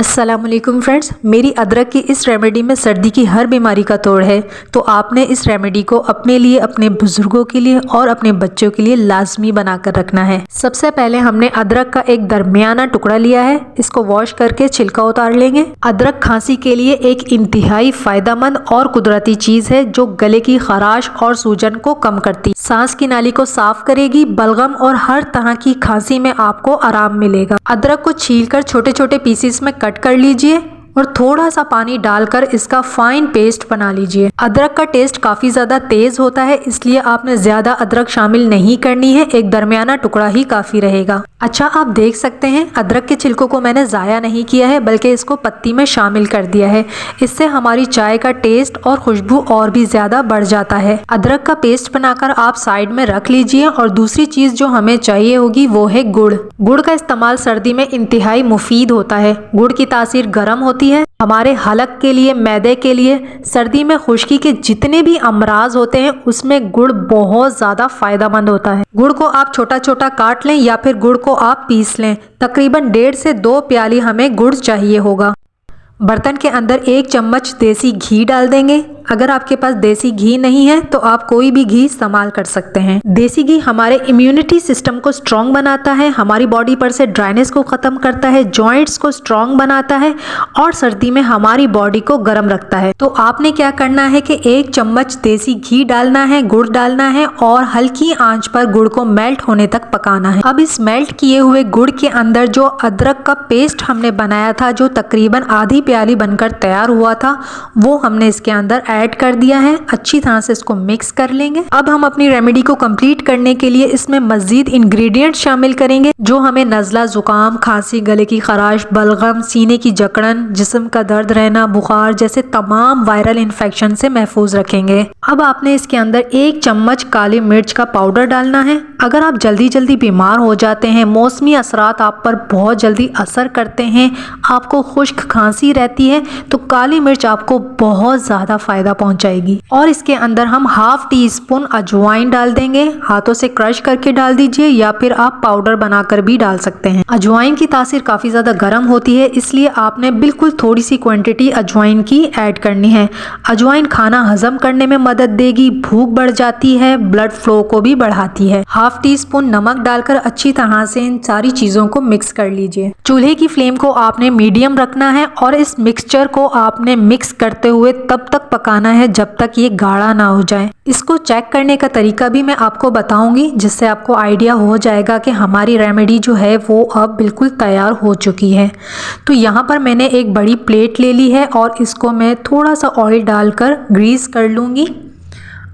अस्सलामुअलैकुम फ्रेंड्स, मेरी अदरक की इस रेमेडी में सर्दी की हर बीमारी का तोड़ है। तो आपने इस रेमेडी को अपने लिए, अपने बुजुर्गों के लिए और अपने बच्चों के लिए लाजमी बनाकर रखना है। सबसे पहले हमने अदरक का एक दरमियाना टुकड़ा लिया है। इसको वॉश करके छिलका उतार लेंगे। अदरक खांसी के लिए एक इंतहाई फायदेमंद और कुदरती चीज है जो गले की खराश और सूजन को कम करती, सांस की नाली को साफ करेगी, बलगम और हर तरह की खांसी में आपको आराम मिलेगा। अदरक को छीलकर छोटे छोटे पीसेस में कट कर लीजिए और थोड़ा सा पानी डालकर इसका फाइन पेस्ट बना लीजिए। अदरक का टेस्ट काफ़ी ज़्यादा तेज़ होता है, इसलिए आपने ज़्यादा अदरक शामिल नहीं करनी है, एक दरमियाना टुकड़ा ही काफ़ी रहेगा। अच्छा, आप देख सकते हैं अदरक के छिलकों को मैंने ज़ाया नहीं किया है बल्कि इसको पत्ती में शामिल कर दिया है। इससे हमारी चाय का टेस्ट और खुशबू और भी ज़्यादा बढ़ जाता है। अदरक का पेस्ट बनाकर आप साइड में रख लीजिए और दूसरी चीज़ जो हमें चाहिए होगी वो है गुड़। गुड़ का इस्तेमाल सर्दी में इंतहाई मुफीद होता है। गुड़ की तासीर गर्म होती है, हमारे हलक के लिए, मैदे के लिए। सर्दी में खुश्की के जितने भी अमराज होते हैं उसमें गुड़ बहुत ज़्यादा फायदेमंद होता है। गुड़ को आप छोटा छोटा काट लें या फिर गुड़ को आप पीस लें। तकरीबन 1.5 से 2 प्याली हमें गुड़ चाहिए होगा। बर्तन के अंदर 1 चम्मच देसी घी डाल देंगे। अगर आपके पास देसी घी नहीं है तो आप कोई भी घी इस्तेमाल कर सकते हैं। देसी घी हमारे इम्यूनिटी सिस्टम को स्ट्रॉन्ग बनाता है, हमारी बॉडी पर से ड्राइनेस को ख़त्म करता है, जॉइंट्स को स्ट्रॉन्ग बनाता है और सर्दी में हमारी बॉडी को गर्म रखता है। तो आपने क्या करना है कि 1 चम्मच देसी घी डालना है, गुड़ डालना है और हल्की आंच पर गुड़ को मेल्ट होने तक पकाना है। अब इस मेल्ट किए हुए गुड़ के अंदर जो अदरक का पेस्ट हमने बनाया था, जो तकरीबन आधी प्याली बनकर तैयार हुआ था, वो हमने इसके अंदर ऐड कर दिया है। अच्छी तरह से इसको मिक्स कर लेंगे। अब हम अपनी रेमेडी को कंप्लीट करने के लिए इसमें मजीद इंग्रेडिएंट शामिल करेंगे जो हमें नज़ला, जुकाम, खांसी, गले की खराश, बलगम, सीने की जकड़न, जिस्म का दर्द रहना, बुखार जैसे तमाम वायरल इन्फेक्शन से महफूज रखेंगे। अब आपने इसके अंदर 1 चम्मच काली मिर्च का पाउडर डालना है। अगर आप जल्दी जल्दी बीमार हो जाते हैं, मौसमी असरात आप पर बहुत जल्दी असर करते हैं, आपको खुश्क खांसी रहती है, तो काली मिर्च आपको बहुत ज़्यादा फ़ायदा पहुंचाएगी। और इसके अंदर हम 1/2 टीस्पून अजवाइन डाल देंगे। हाथों से क्रश करके डाल दीजिए या फिर आप पाउडर बनाकर भी डाल सकते हैं। अजवाइन की तासीर काफ़ी ज़्यादा गर्म होती है, इसलिए आपने बिल्कुल थोड़ी सी क्वांटिटी अजवाइन की ऐड करनी है। अजवाइन खाना हजम करने में मदद देगी, भूख बढ़ जाती है, ब्लड फ्लो को भी बढ़ाती है। 1/2 टीस्पून नमक डालकर अच्छी तरह से इन सारी चीज़ों को मिक्स कर लीजिए। चूल्हे की फ्लेम को आपने मीडियम रखना है और इस मिक्सचर को आपने मिक्स करते हुए तब तक पकाना है जब तक ये गाढ़ा ना हो जाए। इसको चेक करने का तरीका भी मैं आपको बताऊंगी, जिससे आपको आइडिया हो जाएगा कि हमारी रेमेडी जो है वो अब बिल्कुल तैयार हो चुकी है। तो यहाँ पर मैंने एक बड़ी प्लेट ले ली है और इसको मैं थोड़ा सा ऑयल डालकर ग्रीस कर लूँगी।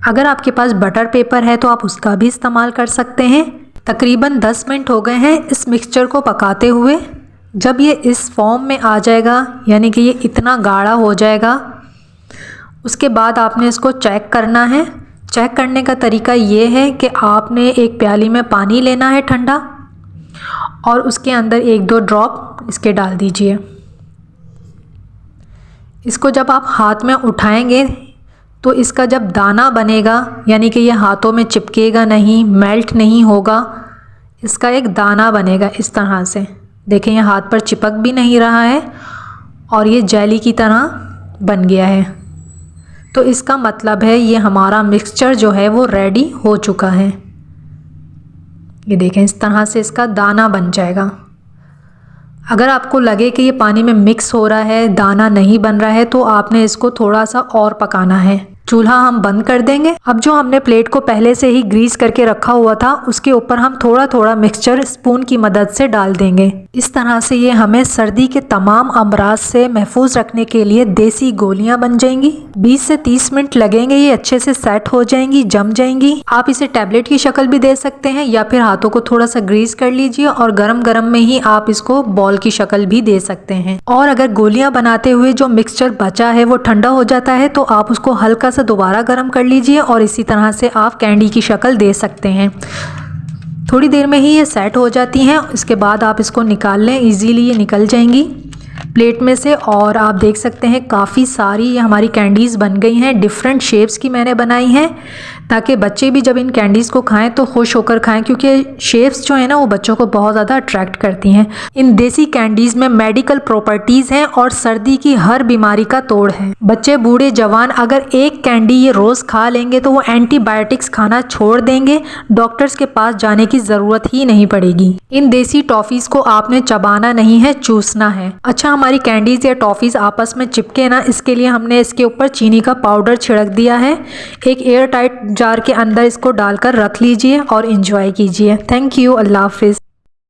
अगर आपके पास बटर पेपर है तो आप उसका भी इस्तेमाल कर सकते हैं। तकरीबन 10 मिनट हो गए हैं इस मिक्सचर को पकाते हुए। जब ये इस फॉर्म में आ जाएगा, यानी कि ये इतना गाढ़ा हो जाएगा, उसके बाद आपने इसको चेक करना है। चेक करने का तरीका ये है कि आपने एक प्याली में पानी लेना है ठंडा और उसके अंदर 1-2 ड्रॉप इसके डाल दीजिए। इसको जब आप हाथ में उठाएंगे तो इसका जब दाना बनेगा, यानी कि ये हाथों में चिपकेगा नहीं, मेल्ट नहीं होगा, इसका एक दाना बनेगा इस तरह से। देखें, ये हाथ पर चिपक भी नहीं रहा है और ये जेली की तरह बन गया है। तो इसका मतलब है ये हमारा मिक्सचर जो है वो रेडी हो चुका है। ये देखें, इस तरह से इसका दाना बन जाएगा। अगर आपको लगे कि ये पानी में मिक्स हो रहा है, दाना नहीं बन रहा है, तो आपने इसको थोड़ा सा और पकाना है। चूल्हा हम बंद कर देंगे। अब जो हमने प्लेट को पहले से ही ग्रीस करके रखा हुआ था, उसके ऊपर हम थोड़ा थोड़ा मिक्सचर स्पून की मदद से डाल देंगे। इस तरह से ये हमें सर्दी के तमाम अमराज से महफूज रखने के लिए देसी गोलियां बन जाएंगी। 20 से 30 मिनट लगेंगे, ये अच्छे से सेट हो जाएंगी, जम जाएंगी। आप इसे टैबलेट की शक्ल भी दे सकते हैं या फिर हाथों को थोड़ा सा ग्रीस कर लीजिए और गरम गरम में ही आप इसको बॉल की शक्ल भी दे सकते हैं। और अगर गोलियां बनाते हुए जो मिक्सचर बचा है वो ठंडा हो जाता है तो आप उसको हल्का से दोबारा गर्म कर लीजिए और इसी तरह से आप कैंडी की शक्ल दे सकते हैं। थोड़ी देर में ही ये सेट हो जाती हैं। इसके बाद आप इसको निकाल लें, इजीली ये निकल जाएंगी। प्लेट में से। और आप देख सकते हैं काफ़ी सारी ये हमारी कैंडीज़ बन गई हैं। डिफरेंट शेप्स की मैंने बनाई हैं ताकि बच्चे भी जब इन कैंडीज़ को खाएं तो खुश होकर खाएं, क्योंकि शेप्स जो है ना वो बच्चों को बहुत ज़्यादा अट्रैक्ट करती हैं। इन देसी कैंडीज़ में मेडिकल प्रॉपर्टीज़ हैं और सर्दी की हर बीमारी का तोड़ है। बच्चे बूढ़े जवान अगर एक कैंडी ये रोज़ खा लेंगे तो वो एंटीबायोटिक्स खाना छोड़ देंगे, डॉक्टर्स के पास जाने की ज़रूरत ही नहीं पड़ेगी। इन देसी टॉफ़ीज़ को आपने चबाना नहीं है, चूसना है। अच्छा, हमारी कैंडीज़ या टॉफ़ीज़ आपस में चिपके ना, इसके लिए हमने इसके ऊपर चीनी का पाउडर छिड़क दिया है। एक एयर टाइट जार के अंदर इसको डालकर रख लीजिए और एंजॉय कीजिए। Thank you. अल्लाह हाफिज़।